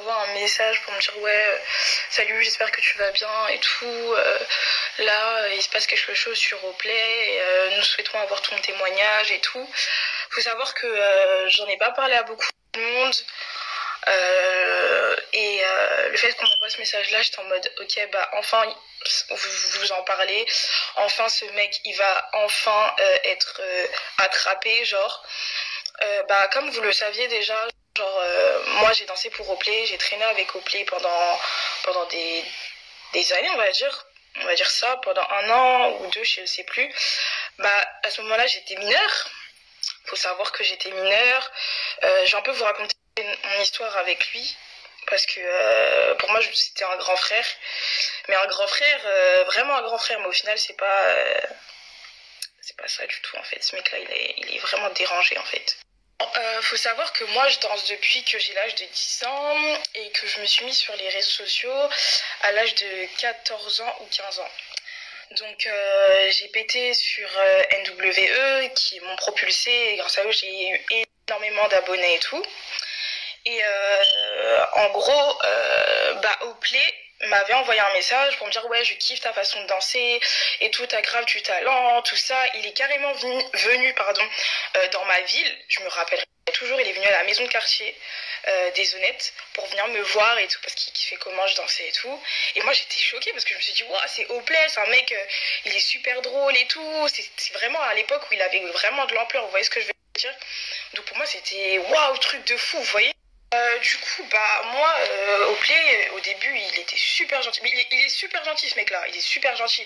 m'envoie un message pour me dire ouais, salut, j'espère que tu vas bien et tout. Là, il se passe quelque chose sur Oplay. Nous souhaitons avoir ton témoignage et tout. Faut savoir que j'en ai pas parlé à beaucoup de monde. Le fait qu'on m'envoie ce message-là, j'étais en mode ok, bah enfin vous en parlez. Enfin, ce mec, il va enfin être attrapé, genre. Bah comme vous le saviez déjà. Genre, moi j'ai dansé pour Oplay, j'ai traîné avec Oplay pendant des années, on va dire ça, pendant 1 an ou 2, je ne sais plus. Bah, à ce moment-là, j'étais mineure. Faut savoir que j'étais mineure. Je vais un peu vous raconter mon histoire avec lui, parce que pour moi, c'était un grand frère. Mais un grand frère, vraiment un grand frère, mais au final, c'est pas ça du tout, en fait. Ce mec-là, il est vraiment dérangé, en fait. Faut savoir que moi je danse depuis que j'ai l'âge de 10 ans et que je me suis mise sur les réseaux sociaux à l'âge de 14 ans ou 15 ans. Donc j'ai pété sur NWE qui m'ont propulsé et grâce à eux j'ai eu énormément d'abonnés et tout. Et en gros, Oplay m'avait envoyé un message pour me dire ouais je kiffe ta façon de danser et tout, t'as grave du talent, tout ça. Il est carrément venu dans ma ville, je me rappellerai toujours, il est venu à la maison de quartier des Honnêtes pour venir me voir et tout parce qu'il kiffait comment je dansais et tout. Et moi j'étais choquée parce que je me suis dit waouh, c'est Oplay, c'est un mec, il est super drôle et tout. C'est vraiment à l'époque où il avait vraiment de l'ampleur, vous voyez ce que je veux dire. Donc pour moi c'était waouh, truc de fou, vous voyez. Moi, Oplay, au début, il était super gentil. Mais il est super gentil, ce mec-là. Il est super gentil.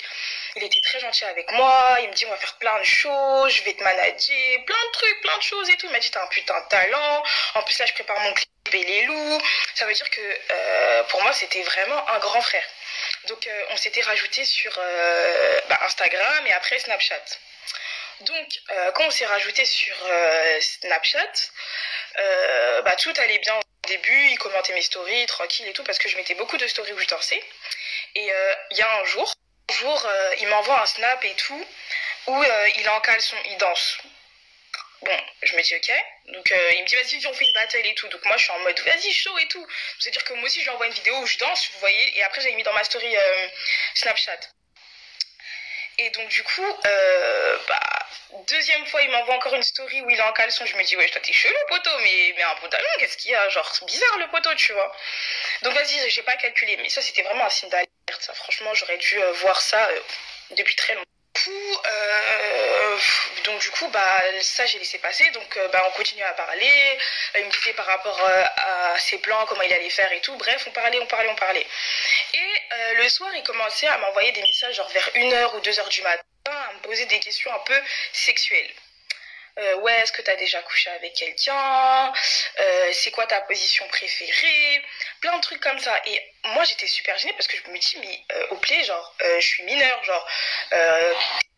Il était très gentil avec moi. Il me dit, on va faire plein de choses. Je vais te manager. Plein de trucs, plein de choses et tout. Il m'a dit, t'as un putain de talent. En plus, là, je prépare mon clip et les loups. Ça veut dire que, pour moi, c'était vraiment un grand frère. Donc, on s'était rajouté sur Instagram et après Snapchat. Donc, quand on s'est rajouté sur Snapchat, tout allait bien au début. Il commentait mes stories, tranquille et tout, parce que je mettais beaucoup de stories où je dansais. Et il y a un jour, il m'envoie un snap et tout, où il est en caleçon, il danse. Bon, je me dis ok. Donc il me dit vas-y, on fait une battle et tout. Donc moi je suis en mode vas-y, chaud et tout. C'est-à-dire que moi aussi je lui envoie une vidéo où je danse, vous voyez. Et après j'ai mis dans ma story Snapchat. Et donc du coup, deuxième fois, il m'envoie encore une story où il est en caleçon. Je me dis, ouais, toi t'es chelou, poteau, mais un pantalon, qu'est-ce qu'il y a? Genre, c'est bizarre le poteau, tu vois. Donc vas-y, j'ai pas calculé, mais ça c'était vraiment un signe d'alerte. Ça, franchement, j'aurais dû voir ça depuis très longtemps. Donc du coup, ça j'ai laissé passer. Donc on continue à parler. Il me disait par rapport à ses plans, comment il allait faire et tout. Bref, on parlait. Et le soir, il commençait à m'envoyer des messages genre vers 1h ou 2h du matin, à me poser des questions un peu sexuelles. Ouais, est-ce que t'as déjà couché avec quelqu'un? C'est quoi ta position préférée? Plein de trucs comme ça. Et moi, j'étais super gênée parce que je me dis, mais Oplay, genre, je suis mineure, genre,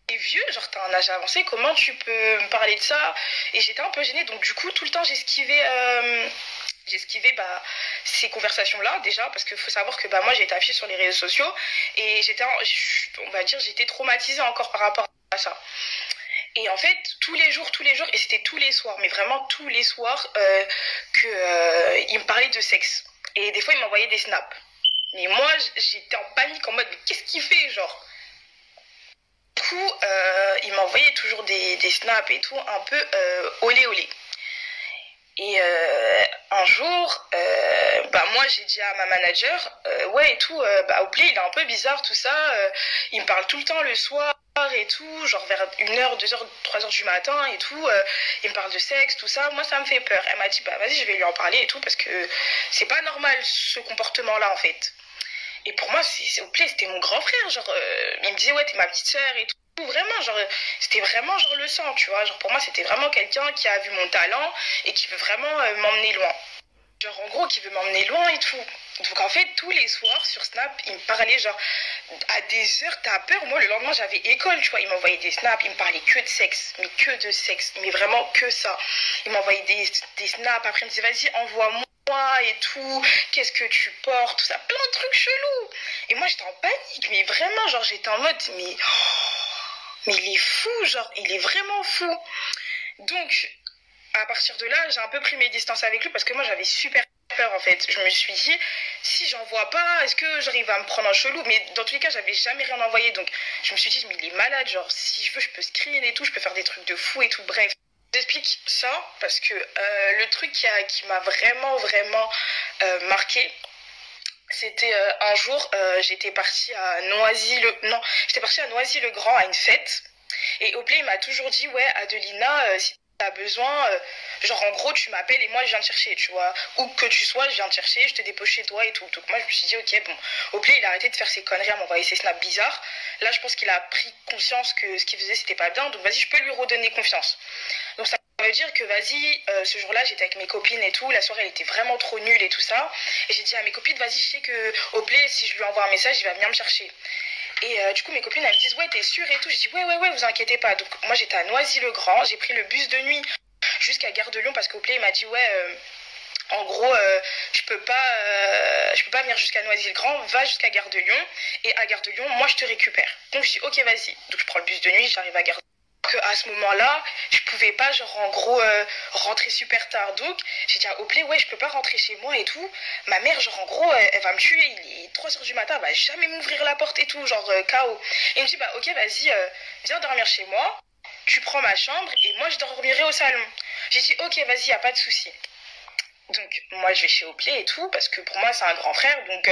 t'es vieux, genre, t'as un âge avancé, comment tu peux me parler de ça? Et j'étais un peu gênée, donc du coup, tout le temps, j'esquivais ces conversations-là, déjà, parce qu'il faut savoir que moi, j'ai été affichée sur les réseaux sociaux et j'étais traumatisée encore par rapport à ça. Et en fait, tous les jours, et c'était tous les soirs, mais vraiment tous les soirs, il me parlait de sexe. Et des fois, il m'envoyait des snaps. Mais moi, j'étais en panique, en mode, mais qu'est-ce qu'il fait, genre? Du coup, il m'envoyait toujours des snaps et tout, un peu olé olé. Et un jour, moi j'ai dit à ma manager, ouais et tout, Oplay il est un peu bizarre tout ça, il me parle tout le temps le soir et tout, genre vers 1h, 2h, 3h du matin et tout, il me parle de sexe, tout ça, moi ça me fait peur. Elle m'a dit vas-y je vais lui en parler et tout parce que c'est pas normal ce comportement là en fait. Et pour moi Oplay c'était mon grand frère, genre il me disait ouais t'es ma petite sœur et tout. Vraiment, genre, c'était vraiment genre le sang, tu vois. Genre, pour moi, c'était vraiment quelqu'un qui a vu mon talent et qui veut vraiment m'emmener loin. Genre, en gros, qui veut m'emmener loin et tout. Donc, en fait, tous les soirs sur Snap, il me parlait, genre, à des heures, t'as peur. Moi, le lendemain, j'avais école, tu vois. Il m'envoyait des snaps, il me parlait que de sexe, mais que de sexe, mais vraiment que ça. Il m'envoyait des snaps, après, il me disait, vas-y, envoie-moi et tout, qu'est-ce que tu portes, tout ça, plein de trucs chelous. Et moi, j'étais en panique, mais vraiment, genre, j'étais en mode, mais il est fou, genre, il est vraiment fou. Donc, à partir de là, j'ai un peu pris mes distances avec lui parce que moi, j'avais super peur en fait. Je me suis dit, si j'envoie pas, est-ce que j'arrive à me prendre un chelou? Mais dans tous les cas, j'avais jamais rien envoyé. Donc je me suis dit, mais il est malade. Genre, si je veux, je peux screen et tout, je peux faire des trucs de fou et tout. Bref. J'explique ça parce que le truc qui m'a vraiment marqué, c'était un jour, j'étais partie à j'étais partie à Noisy-le-Grand à une fête. Et Oplay il m'a toujours dit, ouais, Adelina, si t'as besoin, genre en gros, tu m'appelles et moi je viens te chercher, tu vois. Où que tu sois, je viens te chercher, je te dépose chez toi et tout. Donc moi je me suis dit, ok, bon, Oplay il a arrêté de faire ses conneries à m'envoyer ses snaps bizarres. Là, je pense qu'il a pris conscience que ce qu'il faisait c'était pas bien, donc vas-y, je peux lui redonner confiance. Donc ça veut dire que vas-y, ce jour-là j'étais avec mes copines et tout, la soirée elle était vraiment trop nulle et tout ça. Et j'ai dit à mes copines, vas-y, je sais que Oplay, si je lui envoie un message, il va venir me chercher. Et du coup, mes copines, elles me disent, ouais, t'es sûre et tout. J'ai dit, ouais, vous inquiétez pas. Donc, moi, j'étais à Noisy-le-Grand. J'ai pris le bus de nuit jusqu'à Gare de Lyon parce qu'Oplay, il m'a dit, ouais, en gros, je peux pas venir jusqu'à Noisy-le-Grand. Va jusqu'à Gare de Lyon. Et à Gare de Lyon, moi, je te récupère. Donc, je dis, ok, vas-y. Donc, je prends le bus de nuit, j'arrive à Gare de Lyon. À ce moment-là, je pouvais pas, genre, en gros, rentrer super tard. Donc, j'ai dit à Oplay, ouais, je peux pas rentrer chez moi et tout. Ma mère, genre, en gros, elle va me tuer. Il est 3h du matin, elle va jamais m'ouvrir la porte et tout, genre, KO. Et il me dit, bah, ok, vas-y, viens dormir chez moi. Tu prends ma chambre et moi, je dormirai au salon. J'ai dit, ok, vas-y, y a pas de souci. Donc, moi, je vais chez Oplay et tout, parce que pour moi, c'est un grand frère. Donc,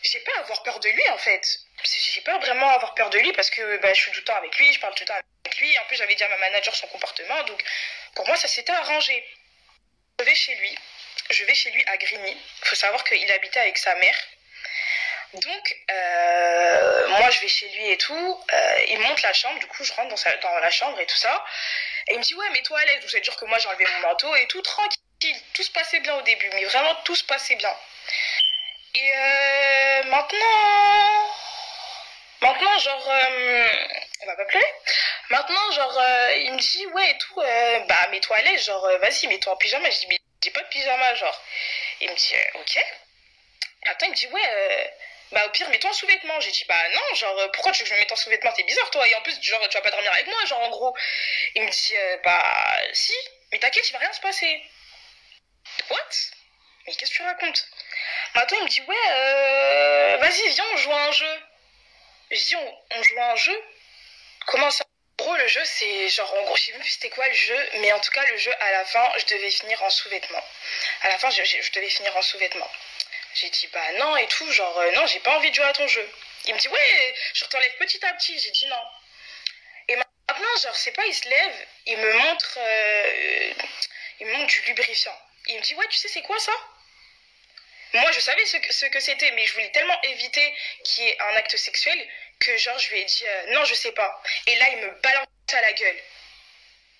j'ai pas à avoir peur de lui en fait. J'ai pas vraiment à avoir peur de lui parce que bah, je suis tout le temps avec lui, je parle tout le temps avec lui. En plus, j'avais dit à ma manager son comportement, donc pour moi, ça s'était arrangé. Je vais chez lui à Grigny. Il faut savoir qu'il habitait avec sa mère. Donc, moi, je vais chez lui et tout. Il monte la chambre, du coup, je rentre dans la chambre et tout ça. Et il me dit, ouais, mets-toi à l'aise. Donc, ça veut dire que moi, j'ai enlevé mon manteau et tout, tranquille. Tout se passait bien au début, mais vraiment, tout se passait bien. Et maintenant, genre, elle va pas pleurer. Maintenant, genre, il me dit, ouais, et tout, bah, mets-toi à l'aise, genre, vas-y, mets-toi en pyjama. Je dis, mais j'ai pas de pyjama, genre. Il me dit, ok. Attends, il me dit, ouais, bah, au pire, mets-toi en sous-vêtements. J'ai dit, bah, non, genre, pourquoi tu veux que je me mette en sous-vêtements? T'es bizarre, toi. Et en plus, genre, tu vas pas dormir avec moi, genre, en gros. Il me dit, bah, si, mais t'inquiète, il va rien se passer. What? Mais qu'est-ce que tu racontes? Maintenant, il me dit, ouais, vas-y, viens, on joue à un jeu. Je dis, on joue à un jeu? Comment ça? En gros, le jeu, c'est genre, en gros, je sais même plus c'était quoi le jeu, mais en tout cas, le jeu, à la fin, je devais finir en sous-vêtements. À la fin, je devais finir en sous-vêtements. J'ai dit, bah non, et tout, genre, non, j'ai pas envie de jouer à ton jeu. Il me dit, ouais, je t'enlève petit à petit. J'ai dit non. Et maintenant, genre, c'est pas, il se lève, il me montre du lubrifiant. Il me dit, ouais, tu sais, c'est quoi ça? Moi, je savais ce que c'était, mais je voulais tellement éviter qu'il y ait un acte sexuel que, genre, je lui ai dit non, je sais pas. Et là, il me balance à la gueule.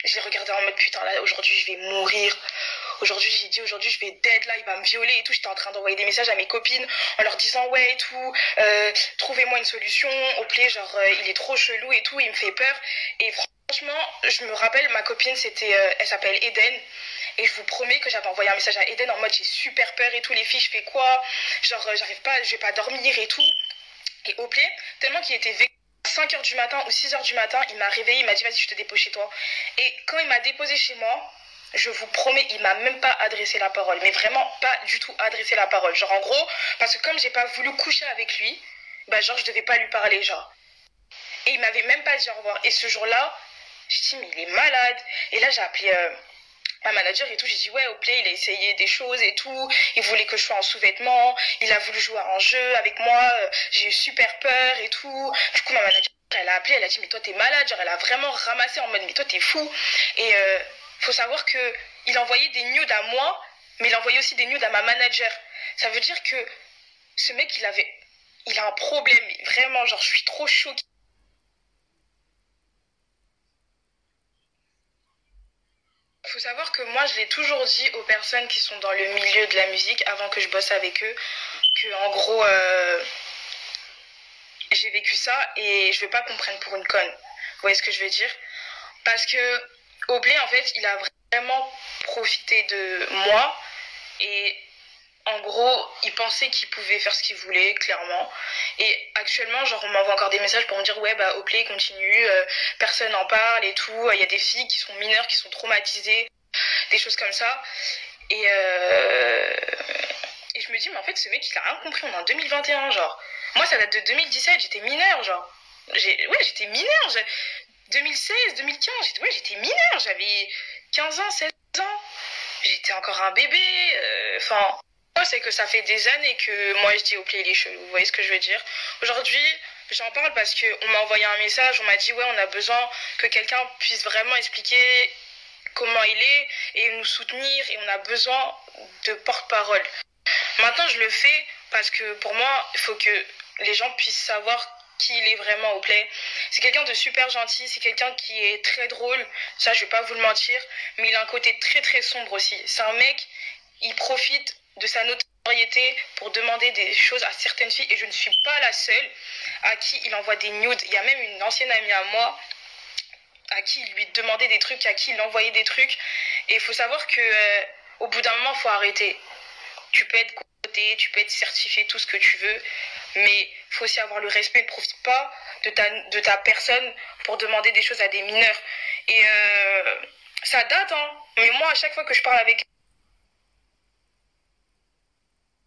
Je l'ai regardé en mode putain, là, aujourd'hui, je vais mourir. Aujourd'hui, j'ai dit, aujourd'hui, je vais dead, là, il va me violer et tout. J'étais en train d'envoyer des messages à mes copines en leur disant, ouais, et tout, trouvez-moi une solution. Oplay, genre, il est trop chelou et tout, il me fait peur. Et franchement, je me rappelle, ma copine, elle s'appelle Eden. Et je vous promets que j'avais envoyé un message à Eden en mode, j'ai super peur et tout, les filles, je fais quoi? Genre, j'arrive pas, je vais pas dormir et tout. Et Oplay, tellement qu'il était vécu. 5h du matin ou 6h du matin, il m'a réveillé, il m'a dit vas-y je te dépose chez toi. Et quand il m'a déposé chez moi, je vous promets, il m'a même pas adressé la parole. Mais vraiment pas du tout adressé la parole. Genre en gros, parce que comme j'ai pas voulu coucher avec lui, bah genre je devais pas lui parler genre. Et il m'avait même pas dit au revoir. Et ce jour-là, j'ai dit mais il est malade. Et là j'ai appelé ma manager et tout, j'ai dit ouais Oplay il a essayé des choses et tout, il voulait que je sois en sous-vêtements, il a voulu jouer à un jeu avec moi, j'ai eu super peur et tout. Du coup ma manager elle a appelé, elle a dit mais toi t'es malade, genre elle a vraiment ramassé en mode mais toi t'es fou. Et faut savoir que il envoyait des nudes à moi, mais il envoyait aussi des nudes à ma manager. Ça veut dire que ce mec il a un problème, vraiment genre je suis trop choquée. Il faut savoir que moi, je l'ai toujours dit aux personnes qui sont dans le milieu de la musique, avant que je bosse avec eux, que en gros, j'ai vécu ça et je veux pas qu'on me prenne pour une conne. Vous voyez ce que je veux dire? Parce que Oplay, en fait, il a vraiment profité de moi et en gros, il pensait qu'il pouvait faire ce qu'il voulait, clairement. Et actuellement, genre, on m'envoie encore des messages pour me dire ouais, bah, Oplay continue, personne n'en parle et tout. Il y a des filles qui sont mineures, qui sont traumatisées, des choses comme ça. Et, euh, et je me dis, mais en fait, ce mec, il a rien compris. On est en 2021, genre. Moi, ça date de 2017, j'étais mineure, genre. Ouais, j'étais mineure. 2016, 2015, j'étais mineure. J'avais 15 ans, 16 ans. J'étais encore un bébé. Enfin, c'est que ça fait des années que moi, je dis au play les cheveux. Vous voyez ce que je veux dire? Aujourd'hui, j'en parle parce qu'on m'a envoyé un message. On m'a dit, ouais, on a besoin que quelqu'un puisse vraiment expliquer comment il est et nous soutenir. Et on a besoin de porte-parole. Maintenant, je le fais parce que pour moi, il faut que les gens puissent savoir qui il est vraiment au play. C'est quelqu'un de super gentil, c'est quelqu'un qui est très drôle, ça je vais pas vous le mentir, mais il a un côté très très sombre aussi. C'est un mec, il profite de sa notoriété pour demander des choses à certaines filles et je ne suis pas la seule à qui il envoie des nudes. Il y a même une ancienne amie à moi à qui il lui demandait des trucs, à qui il envoyait des trucs. Et il faut savoir que au bout d'un moment, il faut arrêter. Tu peux être côté, tu peux être certifié, tout ce que tu veux, mais il faut aussi avoir le respect. Ne profite pas de ta personne pour demander des choses à des mineurs. Et ça date, hein. Mais moi, à chaque fois que je parle avec